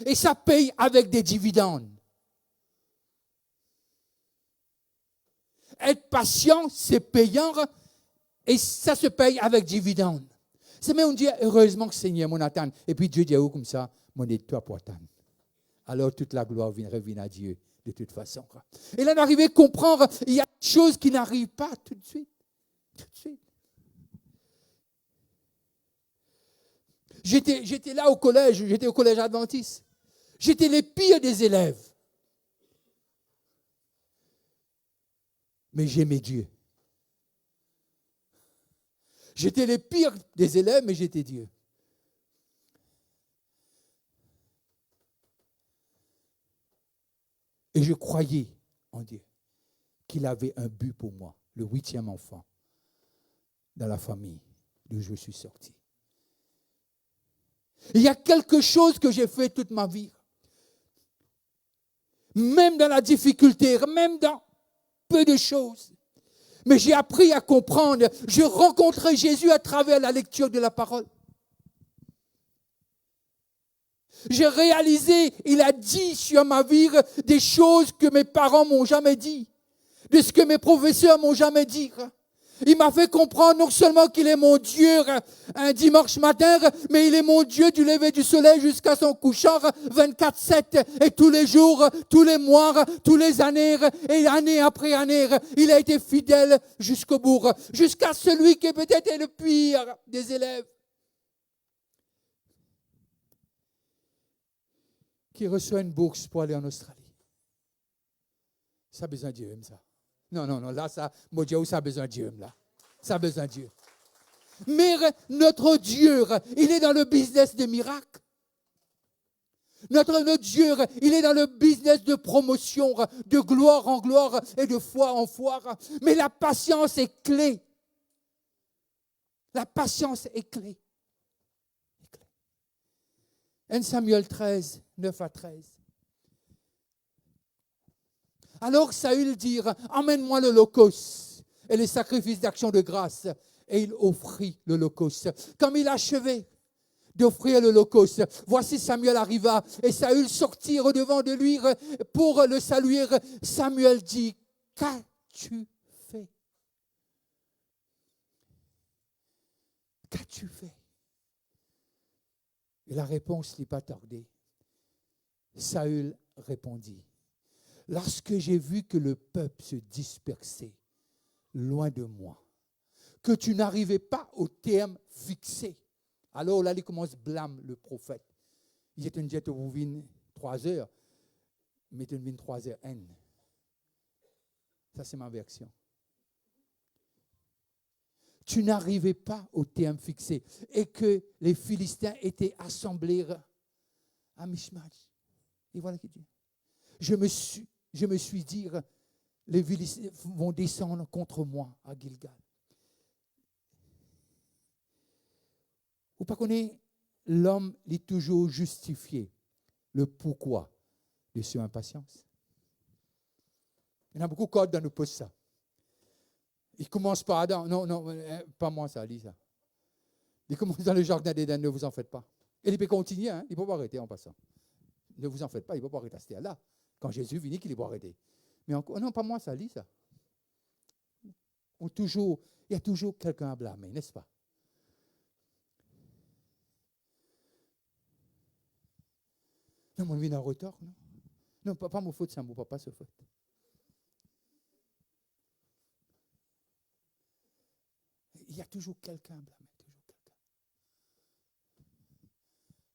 Et ça paye avec des dividendes. Être patient, c'est payant et ça se paye avec dividendes. C'est même on dit, heureusement que Seigneur mon attend. Et puis Dieu dit, oh, comme ça, mon toi pour attendre. Alors toute la gloire revient à Dieu, de toute façon. Et là, on arrive à comprendre, il y a des choses qui n'arrivent pas tout de suite. Tout de suite. J'étais là au collège, j'étais au collège adventiste. J'étais les pires des élèves. Mais j'aimais Dieu. J'étais les pires des élèves, mais j'étais Dieu. Et je croyais en Dieu, qu'il avait un but pour moi, le 8e enfant dans la famille d'où je suis sorti. Il y a quelque chose que j'ai fait toute ma vie. Même dans la difficulté, même dans peu de choses. Mais j'ai appris à comprendre. Je rencontrais Jésus à travers la lecture de la parole. J'ai réalisé, il a dit sur ma vie des choses que mes parents m'ont jamais dit, de ce que mes professeurs m'ont jamais dit. Il m'a fait comprendre non seulement qu'il est mon Dieu un dimanche matin, mais il est mon Dieu du lever du soleil jusqu'à son couchant 24/7 et tous les jours, tous les mois, tous les années et année après année. Il a été fidèle jusqu'au bout, jusqu'à celui qui peut-être est le pire des élèves, qui reçoit une bourse pour aller en Australie. Ça a besoin de Dieu, ça. Non, là, ça, mon Dieu, ça a besoin de Dieu, là. Ça a besoin de Dieu. Mais notre Dieu, il est dans le business des miracles. Notre Dieu, il est dans le business de promotion, de gloire en gloire et de foi en foi. Mais la patience est clé. La patience est clé. 1 Samuel 13, 9-13. Alors Saül dit, emmène-moi l'holocauste et les sacrifices d'action de grâce. Et il offrit l'holocauste. Comme il achevait d'offrir l'holocauste, voici Samuel arriva et Saül sortit au-devant de lui pour le saluer. Samuel dit, qu'as-tu fait? Qu'as-tu fait? Et la réponse n'est pas tardée. Saül répondit, lorsque j'ai vu que le peuple se dispersait loin de moi, que tu n'arrivais pas au terme fixé. Alors là, il commence à blâmer le prophète. Il est une jet au 3 heures, mais une 3 heures N. Ça, c'est ma version. Tu n'arrivais pas au terme fixé et que les Philistins étaient assemblés à Michmash. Et voilà qui dit. Je me suis dit, les Philistins vont descendre contre moi à Gilgal. Vous ne connaissez pas, l'homme est toujours justifié le pourquoi de son impatience. Il y en a beaucoup de codes dans nos postes ça. Il commence par Adam. Non, pas moi ça, lis ça. Il commence dans le jardin d'Éden, ne vous en faites pas. Et il peut continuer, hein, il ne peut pas arrêter en passant. Ne vous en faites pas, il ne peut pas rester là. Quand Jésus vient, qu'il ne peut arrêter. Mais encore, non, pas moi ça, lis ça. Il y a toujours quelqu'un à blâmer, n'est-ce pas? Non, mon vie n'a retort, non? Non, pas mon faute, c'est mon papa se faute. Il y a toujours quelqu'un à blâmer, toujours quelqu'un.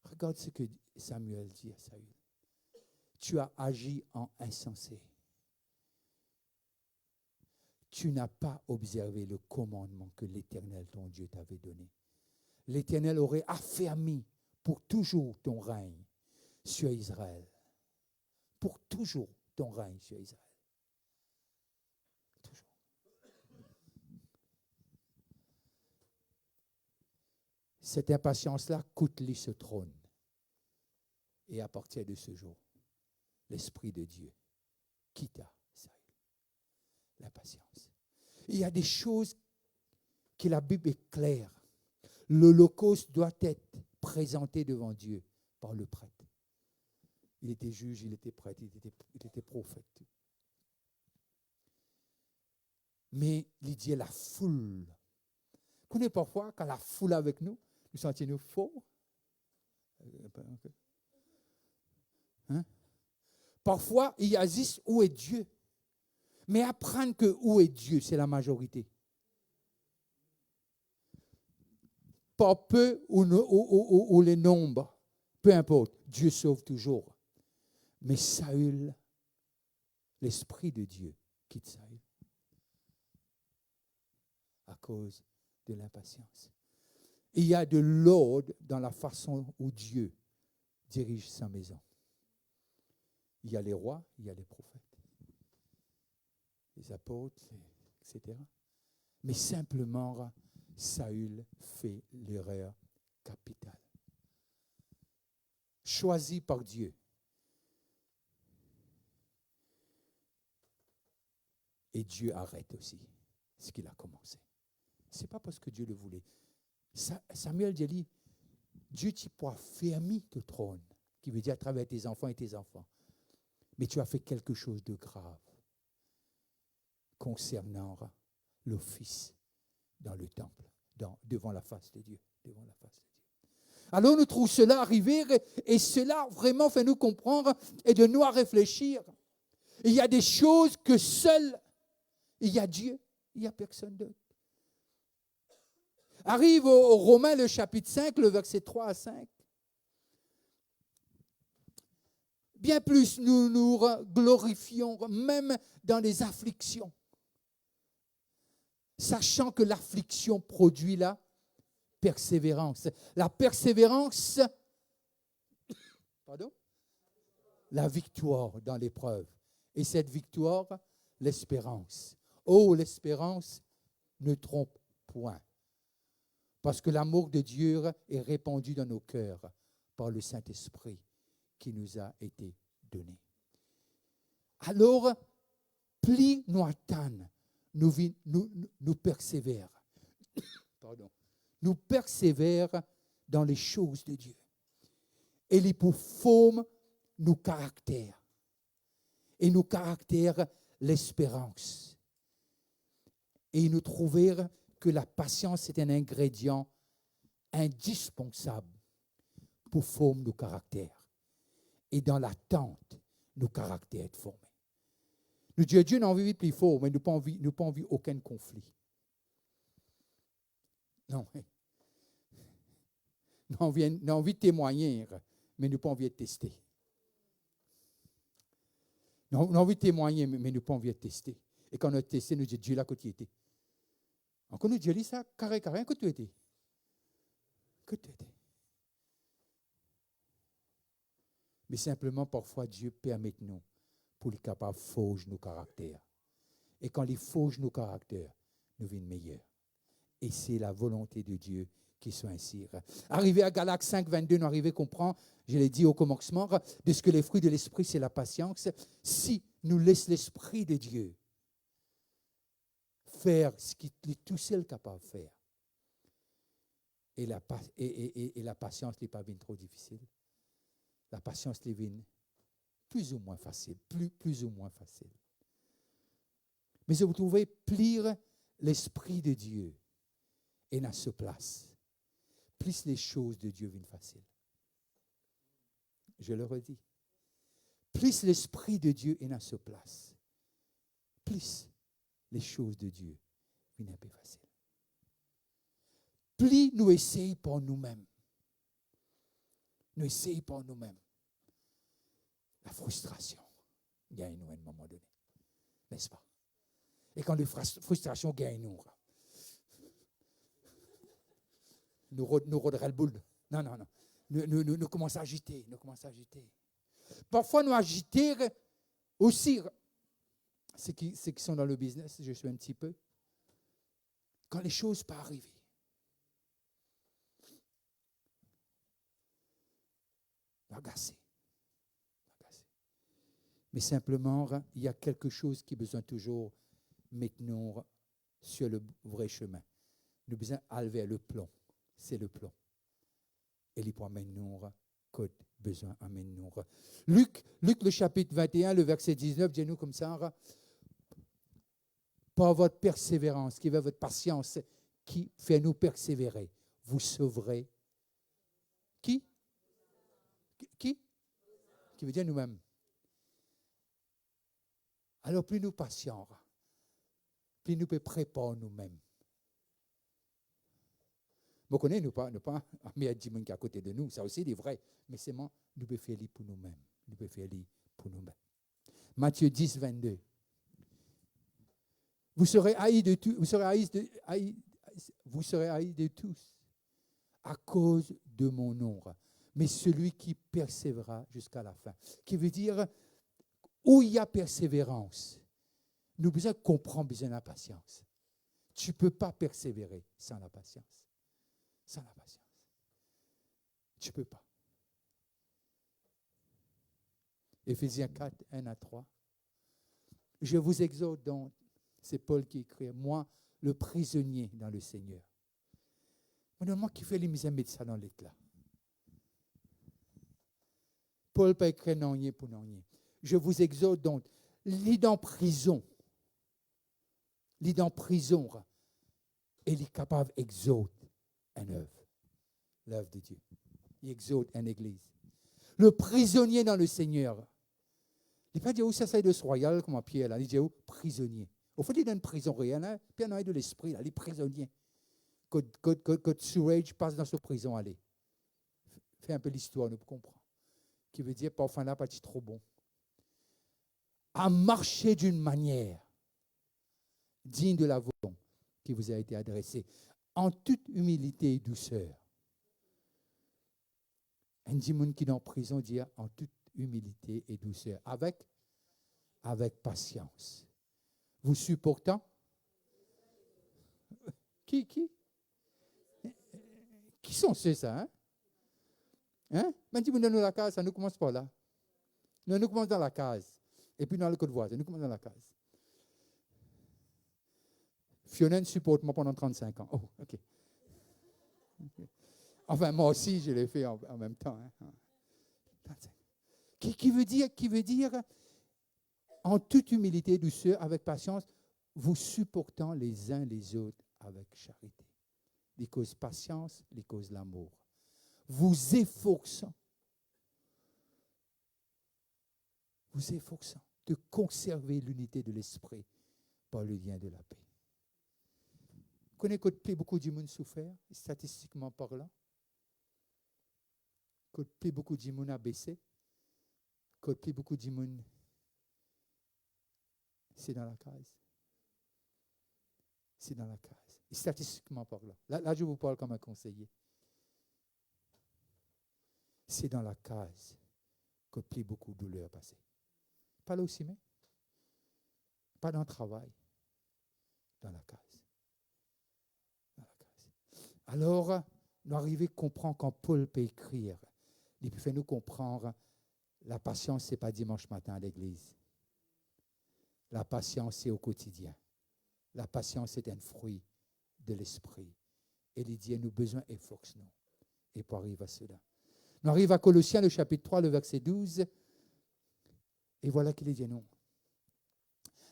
Regarde ce que Samuel dit à Saül. Tu as agi en insensé. Tu n'as pas observé le commandement que l'Éternel, ton Dieu, t'avait donné. L'Éternel aurait affermi pour toujours ton règne sur Israël. Pour toujours ton règne sur Israël. Toujours. Cette impatience-là coûte-lui ce trône. Et à partir de ce jour, l'Esprit de Dieu quitta Saül. L'impatience. Il y a des choses que la Bible est claire. L'Holocauste doit être présenté devant Dieu par le prêtre. Il était juge, il était prêtre, il était prophète. Mais il dit la foule. Vous connaissez parfois quand la foule est avec nous, Nous sentons-nous faux? Hein? Parfois, il y a juste où est Dieu. Mais apprendre que où est Dieu, c'est la majorité. Pas peu ou les nombres, peu importe, Dieu sauve toujours. Mais Saül, l'Esprit de Dieu quitte Saül à cause de l'impatience. Il y a de l'ordre dans la façon où Dieu dirige sa maison. Il y a les rois, il y a les prophètes, les apôtres, etc. Mais simplement, Saül fait l'erreur capitale. Choisi par Dieu. Et Dieu arrête aussi ce qu'il a commencé. Ce n'est pas parce que Dieu le voulait. Samuel dit, Dieu t'a pas fermé ton trône, qui veut dire à travers tes enfants et tes enfants. Mais tu as fait quelque chose de grave concernant l'office dans le temple, devant la face de Dieu. Devant la face de Dieu. Alors nous trouvons cela arriver et cela vraiment fait nous comprendre et de nous à réfléchir. Il y a des choses que seul il y a Dieu, il n'y a personne d'autre. Arrive au Romains le chapitre 5, le verset 3 à 5. Bien plus nous nous glorifions, même dans les afflictions, sachant que l'affliction produit la persévérance. La persévérance, la victoire dans l'épreuve. Et cette victoire, l'espérance. Oh, l'espérance ne trompe point. Parce que l'amour de Dieu est répandu dans nos cœurs par le Saint-Esprit qui nous a été donné. Alors, plus nous attendons, nous persévère. Nous persévère dans les choses de Dieu. Et les pour forment nos caractères. Et nos caractères, l'espérance. Et nous trouver que la patience est un ingrédient indispensable pour former nos caractères. Et dans l'attente, nos caractères sont formés. Nous disons, Dieu n'a envie de plus fort, mais nous n'avons pas envie aucun conflit. Non. Nous avons envie de témoigner, mais nous n'avons pas envie de tester. Nous avons envie de témoigner, mais nous n'avons pas envie de tester. Et quand on a testé, nous disons, Dieu là, que tu étais. Encore nous disons ça, carré, que tu étais. Que tu étais. Mais simplement, parfois, Dieu permet nous pour être capable de forger nos caractères. Et quand il forge nos caractères, nous devenons meilleurs. Et c'est la volonté de Dieu qui soit ainsi. Arrivé à Galates 5, 22, nous arrivons à comprendre, je l'ai dit au commencement, de ce que les fruits de l'esprit, c'est la patience. Si nous laissons l'esprit de Dieu faire ce qu'il est tout seul capable de faire, et la patience n'est pas bien trop difficile. La patience est plus ou moins facile, plus ou moins facile. Mais vous trouvez plier l'esprit de Dieu et dans ce place, plus les choses de Dieu viennent faciles. Je le redis. Plus l'esprit de Dieu est dans ce place, plus les choses de Dieu viennent un peu faciles. Plus nous essayons pour nous-mêmes. Nous essayons pour nous-mêmes. La frustration gagne nous à un moment donné. N'est-ce pas? Et quand la frustration gagne nous rodera le boule. Non. Nous commençons à agiter. Parfois, nous agiter aussi. Ceux qui sont dans le business, je suis un petit peu. Quand les choses pas arriver. Agacé. Mais simplement, il y a quelque chose qui a besoin toujours maintenant sur le vrai chemin. Nous avons besoin d'aller vers le plomb. C'est le plomb. Et il peut amener nous que besoin d'amener nous. Luc, le chapitre 21, le verset 19, dit nous comme ça, par votre persévérance, qui va votre patience, qui fait nous persévérer, vous sauverez qui veut dire nous-mêmes. Alors, plus nous patients, plus nous pouvons préparer nous-mêmes. Vous connaissez, nous pas, mais il y a des gens qui à côté de nous, ça aussi c'est vrai, mais c'est moi, nous pouvons faire pour nous-mêmes. Nous pouvons faire pour nous-mêmes. Matthieu 10, 22. Vous serez haïs de tous, vous serez haïs de tous à cause de mon nom. Mais celui qui persévérera jusqu'à la fin. Qui veut dire, où il y a persévérance, nous besoin comprendre besoin de la patience. Tu ne peux pas persévérer sans la patience. Sans la patience. Tu ne peux pas. Éphésiens 4, 1 à 3. Je vous exhorte donc, c'est Paul qui écrit, moi, le prisonnier dans le Seigneur. Moi qui fais les mises à mettre ça dans l'éclat. Paul pas écrit non pour non. Je vous exhorte donc, lis dans prison, et il est capable d'exhorter une œuvre, l'œuvre de Dieu. Il exhorte une église. Le prisonnier dans le Seigneur. Il ne pas dire où ça c'est de ce royal comme Pierre là, il dit où prisonnier. Au fait, il est dans une prison réelle, hein? Puis il y a de l'esprit là, les prisonniers. Quand Surage passe dans cette prison, allez. Fais un peu l'histoire, nous comprendre. Qui veut dire, parfois là, pas trop bon. À marcher d'une manière digne de la volonté qui vous a été adressée, en toute humilité et douceur. Un démon qui est en prison dit en toute humilité et douceur, avec patience. Vous supportant? Qui sont ceux ça, hein? Hein? Mais dis-moi, nous la case, ça ne commence pas là. Nous commençons dans la case. Et puis dans le côté voisin, nous commençons dans la case. Fiona supporte moi pendant 35 ans. Oh, ok. Enfin, moi aussi, je l'ai fait en même temps. Hein. Qui veut dire, en toute humilité et douceur, avec patience, vous supportant les uns les autres avec charité. Les causes patience, les causes l'amour. Vous efforçant de conserver l'unité de l'esprit par le lien de la paix. Vous connaissez que beaucoup de monde souffert, statistiquement parlant. Que beaucoup de monde a baissé. Que beaucoup de monde, c'est dans la case. C'est dans la case. Et statistiquement parlant. Là, je vous parle comme un conseiller. C'est dans la case que beaucoup de douleurs passées. Pas là aussi, mais pas dans le travail, dans la case. Dans la case. Alors, nous arrivons à comprendre quand Paul peut écrire, il peut nous comprendre la patience, ce n'est pas dimanche matin à l'église. La patience, c'est au quotidien. La patience, c'est un fruit de l'esprit. Et il dit, nous besoin et force nous. Et pour arriver à cela. On arrive à Colossiens, le chapitre 3, le verset 12. Et voilà qu'il est dit non.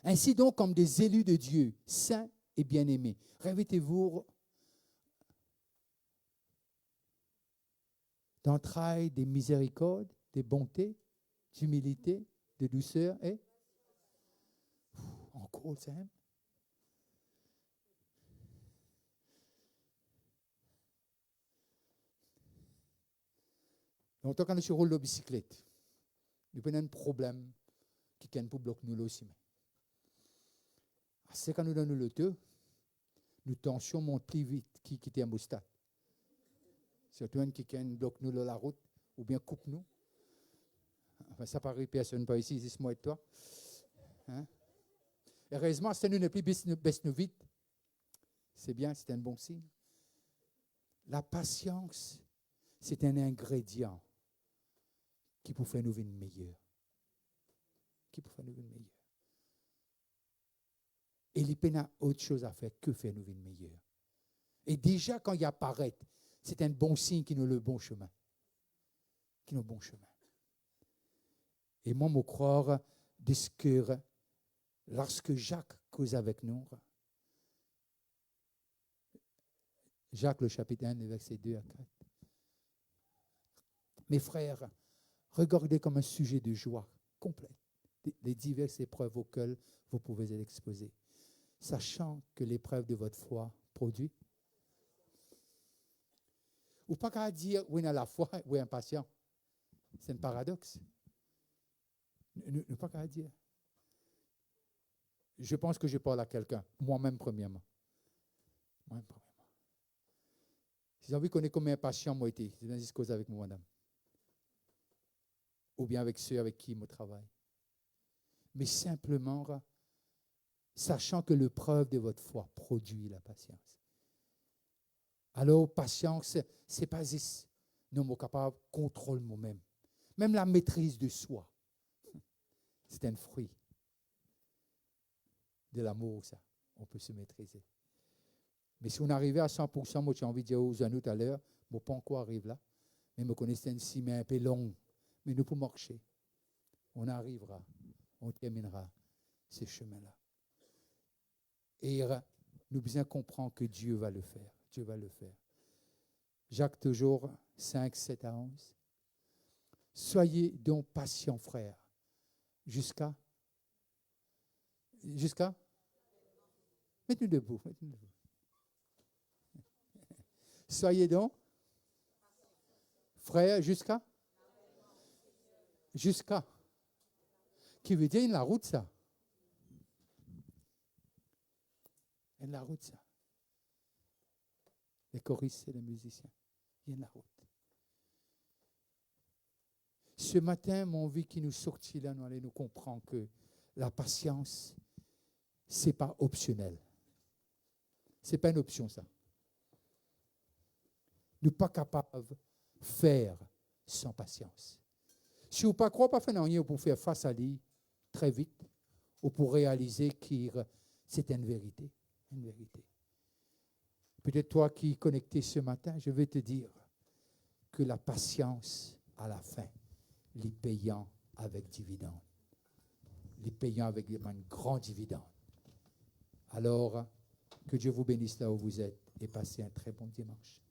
Ainsi donc, comme des élus de Dieu, saints et bien-aimés, revêtez-vous d'entrailles des miséricordes, des bontés, d'humilité, de douceur et encore ça. Donc, quand on est sur le rôle de bicyclette, nous avons un problème qui est pour bloquer nous aussi. C'est quand nous donnons le deux, nous tensions montent plus vite qui était un stade. Surtout un qui bloque nous la route ou bien coupe nous. Enfin, ça paraît personne pas ici, c'est moi et toi. Hein? Heureusement, si nous ne plus baisse nous vite, c'est bien, c'est un bon signe. La patience, c'est un ingrédient qui peut faire nous vivre meilleur. Qui peut faire nous vivre meilleur. Et il n'y a autre chose à faire que faire nous vivre meilleur. Et déjà, quand il apparaît, c'est un bon signe qui nous le bon chemin. Qui nous le bon chemin. Et moi, je crois de ce que lorsque Jacques cause avec nous, Jacques, le chapitre 1, les versets 2 à 4. Mes frères, regardez comme un sujet de joie complète les diverses épreuves auxquelles vous pouvez être exposés, sachant que l'épreuve de votre foi produit. Ou pas qu'à dire, oui, à la foi, oui, impatient. C'est un paradoxe. Ne pas qu'à dire. Je pense que je parle à quelqu'un, moi-même premièrement. Si j'ai envie de connaître combien impatient moi été, je vais cause avec moi, madame. Ou bien avec ceux avec qui je travaille. Mais simplement, sachant que l'épreuve de votre foi produit la patience. Alors, patience, c'est pas juste, nous sommes capables de contrôler moi-même. Même la maîtrise de soi, c'est un fruit de l'amour, ça. On peut se maîtriser. Mais si on arrivait à 100%, moi j'ai envie de dire aux amis tout à l'heure, je ne pas encore arriver là, mais je connaissais une semaine un peu longue, mais nous pouvons marcher. On arrivera, on terminera ces chemins-là. Et nous besoin comprendre que Dieu va le faire. Dieu va le faire. Jacques toujours 5, 7 à 11. Soyez donc patients, frères, jusqu'à mettez-nous debout. Soyez donc, frères, jusqu'à qui veut dire la route, ça. Il y a la route, ça. Les choristes et les musiciens. Il y a la route. Ce matin, mon envie qui nous sortit là, nous allons nous comprendre que la patience, ce n'est pas optionnel. Ce n'est pas une option, ça. Nous ne sommes pas capables de faire sans patience. Si vous ne croyez pas faire rien pour faire face à lui très vite, ou pour réaliser que c'est une vérité. Une vérité. Peut-être toi qui es connecté ce matin, je vais te dire que la patience, à la fin, les payant avec dividende. Les payant avec un grand dividende. Alors, que Dieu vous bénisse là où vous êtes et passez un très bon dimanche.